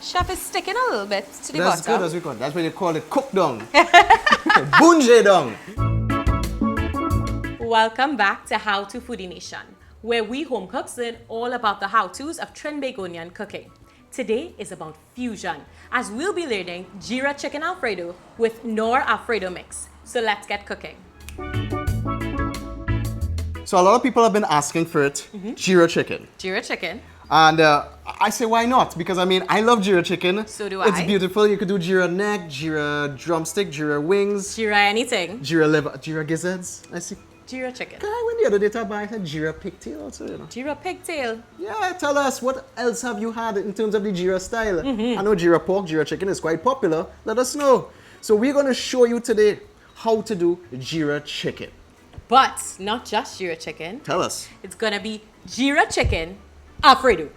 Chef is sticking a little bit to the That's bottom. good as we got. That's what you call it, cook dung. Bunje dung. Welcome back to How to Foodie Nation, where we home cooks learn all about the how-tos of Trinbagonian cooking. Today is about fusion, as we'll be learning Geera Chicken Alfredo with Nor Alfredo mix. So let's get cooking. So a lot of people have been asking for it, Geera Chicken. Geera Chicken. And I say, why not? Because I mean, I love Geera Chicken. So do It's I. beautiful. You could do Geera neck, Geera drumstick, Geera wings, Geera anything. Geera liver, Geera gizzards. I see. Geera Chicken. Guy, when the other day I buy, I had Geera pigtail also, you know. Geera pigtail. Yeah, tell us, what else have you had in terms of the Geera style? I know Geera pork, Geera chicken is quite popular. Let us know. So we're going to show you today how to do Geera chicken. But not just Geera Chicken. Tell us. It's gonna be Geera Chicken Alfredo.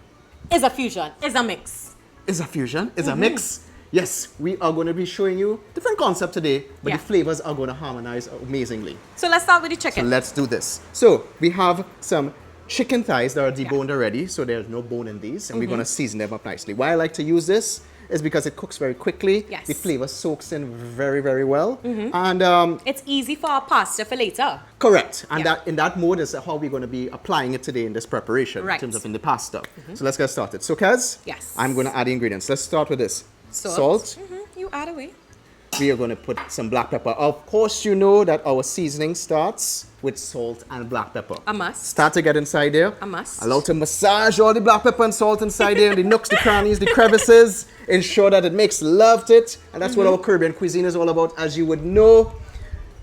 It's a fusion. It's a mix. It's a fusion, it's a mix. Yes, we are going to be showing you different concept today, but the flavors are going to harmonize amazingly. So let's start with the So chicken. let's do this. So we have some chicken thighs that are deboned already, so there's no bone in these, and we're going to season them up nicely. Why I like to use this is because it cooks very quickly. Yes. The flavor soaks in very, very well. And It's easy for our pasta for later. correct. And Yeah. that in that mode is how we're going to be applying it today in this preparation Right. in terms of in the pasta. So let's get started. So Kaz, Yes. I'm going to add the ingredients. Let's start with this. Salt. You add away. We are going to put some black pepper. Of course, you know that our seasoning starts with salt and black pepper. A must. Start to get inside there. A must. Allow to massage all the black pepper and salt inside there, and the nooks, the crannies, the crevices. Ensure that it makes love to it. And that's what our Caribbean cuisine is all about, as you would know.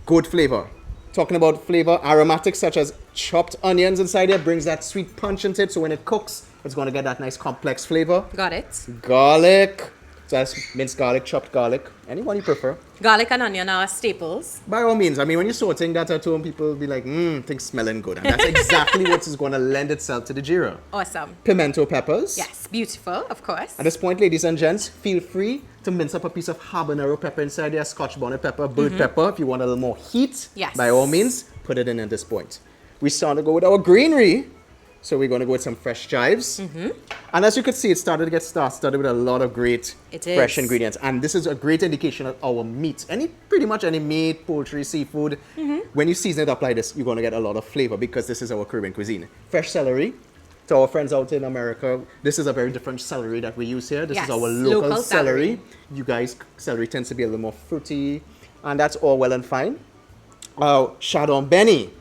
Good flavor. Talking about flavor, aromatics such as chopped onions inside there brings that sweet punch into it. So when it cooks, it's going to get that nice complex flavor. Got it. Garlic. So that's minced garlic, chopped garlic. Anyone you prefer. Garlic and onion are staples. By all means, I mean, when you're sorting that at home, people will be like, things smelling good. And that's exactly what is going to lend itself to the Geera. Awesome. Pimento peppers. Yes, beautiful, of course. At this point, ladies and gents, feel free to mince up a piece of habanero pepper inside there, scotch bonnet pepper, bird pepper. If you want a little more heat, Yes. by all means, put it in at this point. We start to go with our greenery. So we're going to go with some fresh chives. And as you can see, it started to get started with a lot of great fresh ingredients. And this is a great indication of our meat. Pretty much any meat, poultry, seafood. When you season it up like this, you're going to get a lot of flavor because this is our Caribbean cuisine. Fresh celery. To our friends out in America, this is a very different celery that we use here. This is Yes, our local local celery. celery. You guys, celery tends to be a little more fruity. And that's all well and fine. Chadon Beni.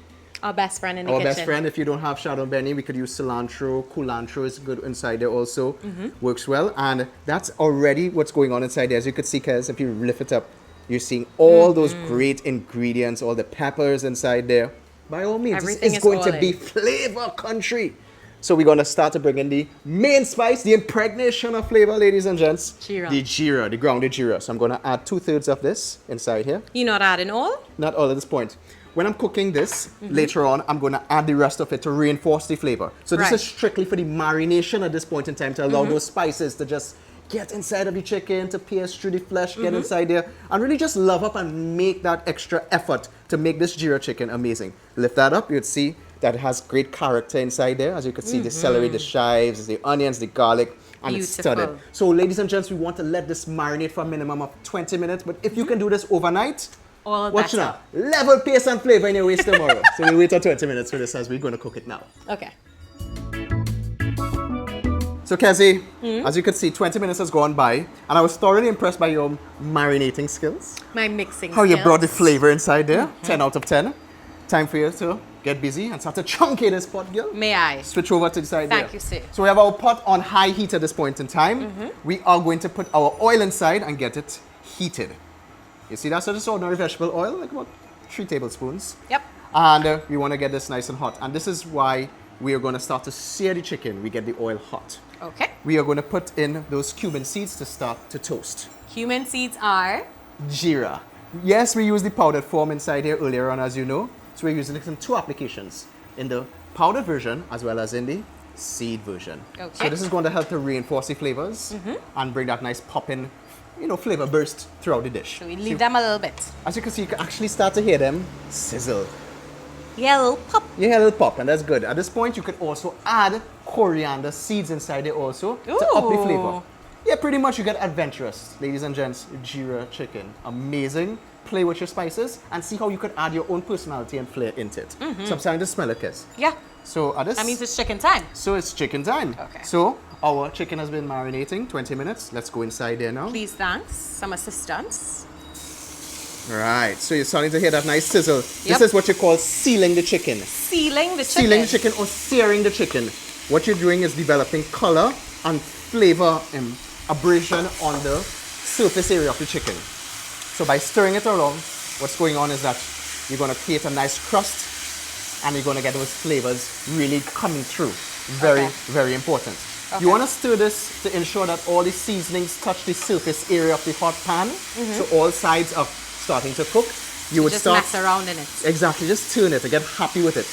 Our best friend in the Our kitchen. best friend, if you don't have Chadon Beni, we could use cilantro. Culantro is good inside there also. Works well. And that's already what's going on inside there. As you could see, Kez, if you lift it up, you're seeing all those great ingredients, all the peppers inside there. By all means, Everything it's is going all to be in. flavor country. So we're going to start to bring in the main spice, the impregnation of flavor, ladies and gents. Geera. The Geera, the grounded Geera. So I'm going to add 2/3 of this inside here. You're not adding all? Not all at this point. When I'm cooking this, later on, I'm going to add the rest of it to reinforce the flavor. So this Right. is strictly for the marination at this point in time to allow those spices to just get inside of the chicken, to pierce through the flesh, get inside there, and really just love up and make that extra effort to make this Geera chicken amazing. Lift that up, you'd see that it has great character inside there. As you can see, the celery, the chives, the onions, the garlic, and it's studded. Beautiful. So ladies and gents, we want to let this marinate for a minimum of 20 minutes, but if you can do this overnight, All watch better. now. Level pace and flavor in your waist tomorrow. So we'll wait till 20 minutes for this as we're going to cook it now. Okay. So Kezzy, as you can see, 20 minutes has gone by, and I was thoroughly impressed by your marinating skills. My mixing How you skills. brought the flavor inside there. 10 out of 10. Time for you to get busy and start to chunky this pot, girl. May I? Switch over to the side Thank there. you, sir. So we have our pot on high heat at this point in time. We are going to put our oil inside and get it heated. You see, that's just ordinary vegetable oil, like about 3 tablespoons. Yep. And we want to get this nice and hot. And this is why we are going to start to sear the chicken. We get the oil hot. Okay. We are going to put in those cumin seeds to start to toast. Cumin seeds are Geera. Yes, we use the powdered form inside here earlier on, as you know. So we're using it in 2 applications, in the powdered version as well as in the seed version. Okay. So this is going to help to reinforce the flavors and bring that nice popping, flavor burst throughout the dish. So we leave them a little bit. As you can see, you can actually start to hear them sizzle. Yeah, a little pop. You hear a little pop, and that's good. At this point, you could also add coriander seeds inside it also to up the flavor. Yeah, pretty much you get adventurous, ladies and gents. Geera chicken, amazing. Play with your spices and see how you could add your own personality and flair into it. So I'm starting to smell it, Kes. Yeah. So at this, That means it's chicken time. so it's chicken time. Okay. So our chicken has been marinating 20 minutes. Let's go inside there now. Please, thanks. Some assistance. Right. So you're starting to hear that nice sizzle. Yep. This is what you call sealing the chicken. Sealing the chicken. Sealing the chicken or searing the chicken. What you're doing is developing color and flavor and abrasion on the surface area of the chicken. So by stirring it around, what's going on is that you're going to create a nice crust and you're going to get those flavors really coming through. Very, very important. Okay. You want to stir this to ensure that all the seasonings touch the surface area of the hot pan. So all sides are starting to cook. You would Just start mess around in it. exactly, just turn it to get happy with it.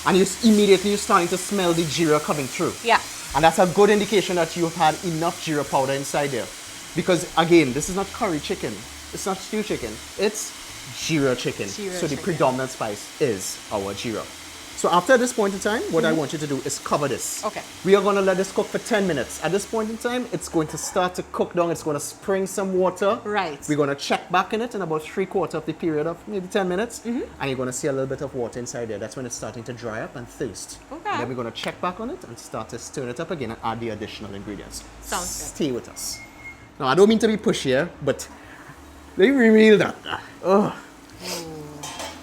And you're starting to smell the Jeera coming through. Yeah. And that's a good indication that you've had enough Jeera powder inside there. Because again, this is not curry chicken. It's not stew chicken. It's Jeera chicken. Jeera so the chicken. predominant spice is our Jeera. So after this point in time, what I want you to do is cover this. Okay. We are going to let this cook for 10 minutes. At this point in time, it's going to start to cook down. It's going to spring some water. Right. We're going to check back in it in about 3/4 of the period of maybe 10 minutes. And you're going to see a little bit of water inside there. That's when it's starting to dry up and thirst. Okay. And then we're going to check back on it and start to stir it up again and add the additional ingredients. Sounds good. Stay with us. Now, I don't mean to be pushy here, but let me reveal that.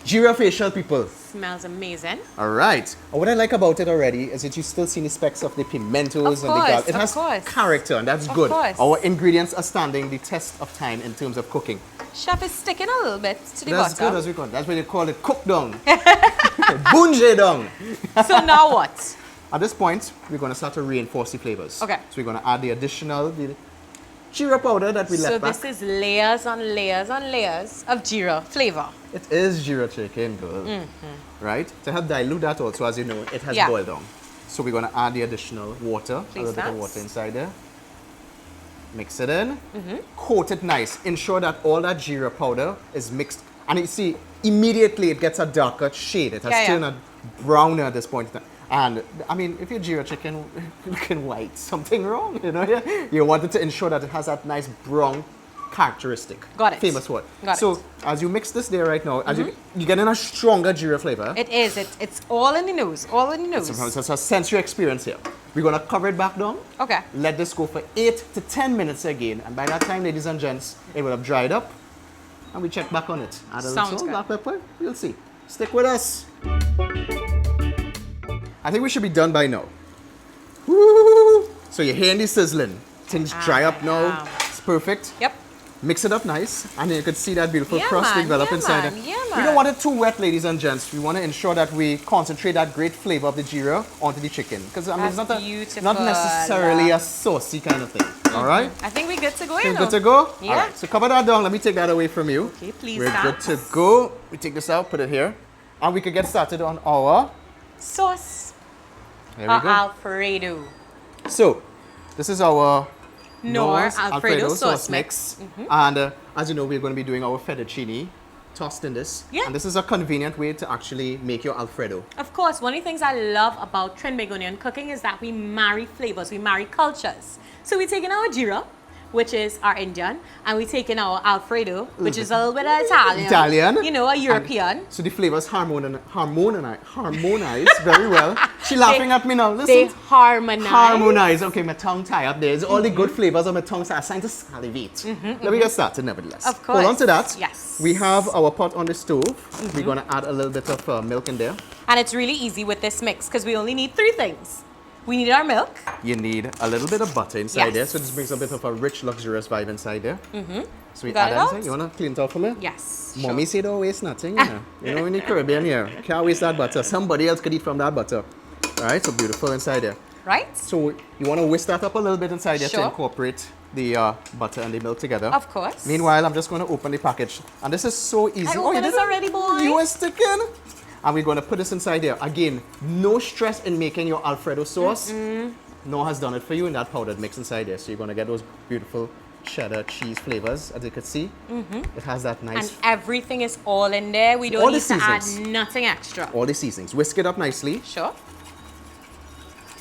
Jeera facial, people. Smells amazing. All right. And what I like about it already is that you still see the specks of the pimentos and the garlic. It has character, and that's good. course. Our ingredients are standing the test of time in terms of cooking. Chef is sticking a little bit to the That's bottom. good as we call it. That's what they call it, cook down. Bunje down. So now what? At this point, we're going to start to reinforce the flavors. Okay. So we're going to add the additional Jeera powder that we So left back. this is layers on layers on layers of Jeera flavor. It is Jeera chicken, girl. Right? To help dilute that also, as you know, it has Yeah. boiled down. So we're going to add the additional water, Please, a little bit of thanks. water inside there. Mix it in. Coat it nice. Ensure that all that Jeera powder is mixed. And you see, immediately it gets a darker shade. It has Yeah, yeah. turned a browner at this point in time. And I mean, if your Jeera chicken looking white, something wrong, you know? You wanted to ensure that it has that nice brown characteristic. Got it. Famous word. Got so it. as you mix this there right now, as you're getting a stronger Jeera flavor. It is. It's all in the nose. All in the nose. It's a sensory experience here. We're gonna cover it back down. Okay. Let this go for 8 to 10 minutes again. And by that time, ladies and gents, it will have dried up. And we check back on it. Add a little Sounds salt, good. black pepper. You'll see. Stick with us. I think we should be done by now. Woo! So you're hearing the sizzling. Things dry up now. am. It's perfect. Yep. Mix it up nice, and then you can see that beautiful Yeah, crust man. develop Yeah, inside man. it. Yeah, We man. don't want it too wet, ladies and gents. We want to ensure that we concentrate that great flavor of the Jeera onto the chicken. Because I mean, it's That's not, beautiful. not necessarily a saucy kind of thing. All right? I think we're good to go, you Think know. good to go? Yeah. All right, so cover that down. Let me take that away from you. Okay, please, We're good thanks. to go. We take this out, put it here. And we could get started on our... Sauce. There we go. Alfredo. So, this is our Nor Nor's Alfredo sauce mix. And as you know, we're going to be doing our fettuccine tossed in this. Yeah. And this is a convenient way to actually make your Alfredo. Of course, one of the things I love about Trinbagonian cooking is that we marry flavors, we marry cultures. So we take in our Jeera, which is our Indian, and we take in our Alfredo, which is a little bit of Italian. You know, a European. And so the flavors harmonize very well. She laughing at me now. Listen. They harmonize. Harmonize. Okay, my tongue tie up there. It's all the good flavors of my tongue are starting to salivate. Let me get started nevertheless. Of course. Hold on to that. Yes. We have our pot on the stove. We're going to add a little bit of milk in there. And it's really easy with this mix because we only need 3 things. We need our milk. You need a little bit of butter inside Yes. there. So this brings a bit of a rich, luxurious vibe inside there. So we Got add it that out? inside. You want to clean it out for me? Yes. Mommy said don't waste nothing, you know. You know, in the Caribbean here, can't waste that butter. Somebody else could eat from that butter. All right, so beautiful inside there. Right? So you want to whisk that up a little bit inside there to Sure. incorporate the butter and the milk together. Of course. Meanwhile, I'm just going to open the package. And this is so easy. I you opened this did it? already, boy. You were sticking. And we're going to put this inside there. Again, no stress in making your Alfredo sauce. No has done it for you in that powdered mix inside there. So you're going to get those beautiful cheddar cheese flavors, as you can see. It has that nice... And everything is all in there. We don't All the need to add seasonings. nothing extra. all the seasonings. Whisk it up nicely. Sure.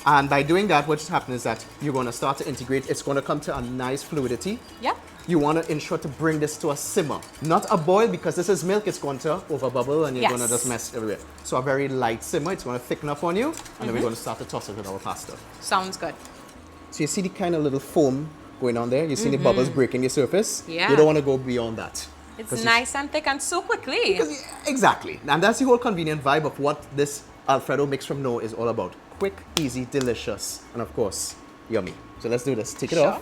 And by doing that, what's happening is that you're going to start to integrate. It's going to come to a nice fluidity. Yep. You want to ensure to bring this to a simmer. Not a boil, because this is milk. It's going to overbubble and you're going to just mess everywhere. So a very light simmer. It's going to thicken up on you. And then we're going to start to toss it with our pasta. Sounds good. So you see the kind of little foam going on there? You see the bubbles breaking the surface? Yeah. You don't want to go beyond that. It's nice and thick and so quickly. Exactly. And that's the whole convenient vibe of what this Alfredo mix from No is all about. Quick, easy, delicious, and of course, yummy. So let's do this. Take it off.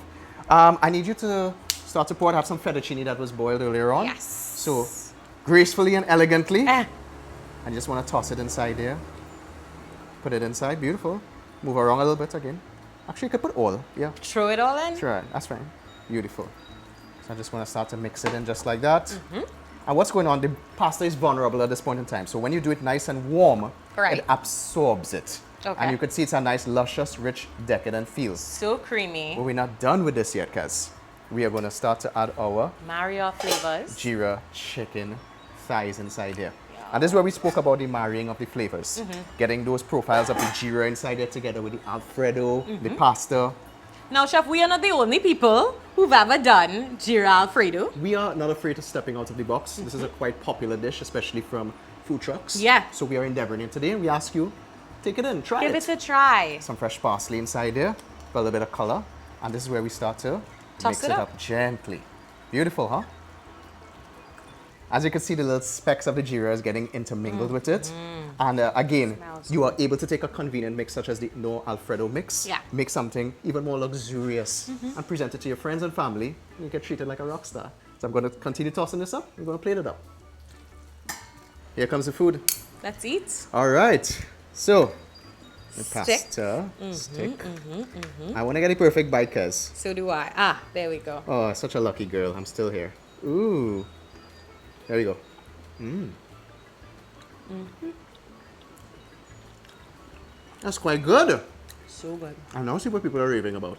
I need you to start to pour. I have some fettuccine that was boiled earlier on. Yes. So gracefully and elegantly. I just want to toss it inside there. Put it inside. Beautiful. Move around a little bit again. Actually, you could put all. Yeah. Throw it all in? Sure. That's fine. Beautiful. So I just want to start to mix it in just like that. And what's going on? The pasta is vulnerable at this point in time. So when you do it nice and warm, it absorbs it. Okay. And you can see it's a nice, luscious, rich, decadent feel. So creamy. But we're not done with this yet, Kez. We are going to start to add our Mario flavors. Geera chicken thighs inside here. And this is where we spoke about the marrying of the flavors. Getting those profiles of the Geera inside there together with the Alfredo, the pasta. Now, Chef, we are not the only people who've ever done Geera Alfredo. We are not afraid of stepping out of the box. This is a quite popular dish, especially from food trucks. Yeah. So we are endeavoring it today, and we ask you, take it in, try it. Give it a try. Some fresh parsley inside there, for a little bit of color. And this is where we start to mix it up gently. Beautiful, huh? As you can see, the little specks of the Geera is getting intermingled with it. And again, you are able to take a convenient mix such as the No Alfredo mix, make something even more luxurious, and present it to your friends and family. And you get treated like a rock star. So I'm going to continue tossing this up. I'm going to plate it up. Here comes the food. Let's eat. All right. So, the pasta, stick. I want to get a perfect bite, Kez. So do I. Ah, there we go. Oh, such a lucky girl. I'm still here. Ooh. There we go. That's quite good. So good. I now see what people are raving about.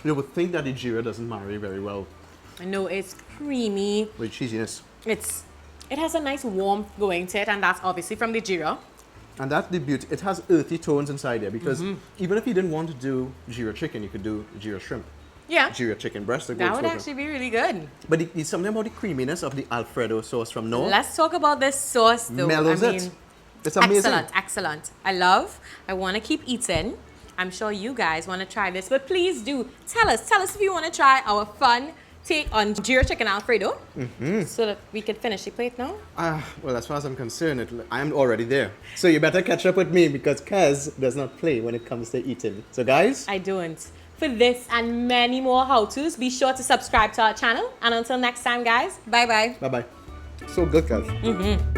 You would think that the Geera doesn't marry very well I know it's creamy. with cheesiness. It has a nice warmth going to it, and that's obviously from the Geera. And that's the beauty. It has earthy tones inside there because even if you didn't want to do Geera chicken, you could do Geera shrimp. Yeah. Geera chicken breast. That would actually be really good. But it's something about the creaminess of the Alfredo sauce from No. Let's talk about this sauce though. Mellows it. It's amazing. Excellent, excellent. I want to keep eating. I'm sure you guys want to try this, but please do tell us if you want to try our fun take on Geera Chicken Alfredo so that we can finish the plate now. Well, as far as I'm concerned, I'm already there. So you better catch up with me because Kez does not play when it comes to eating. So guys, I don't. For this and many more how-tos, be sure to subscribe to our channel. And until next time, guys, bye-bye. bye-bye. So good, Kez.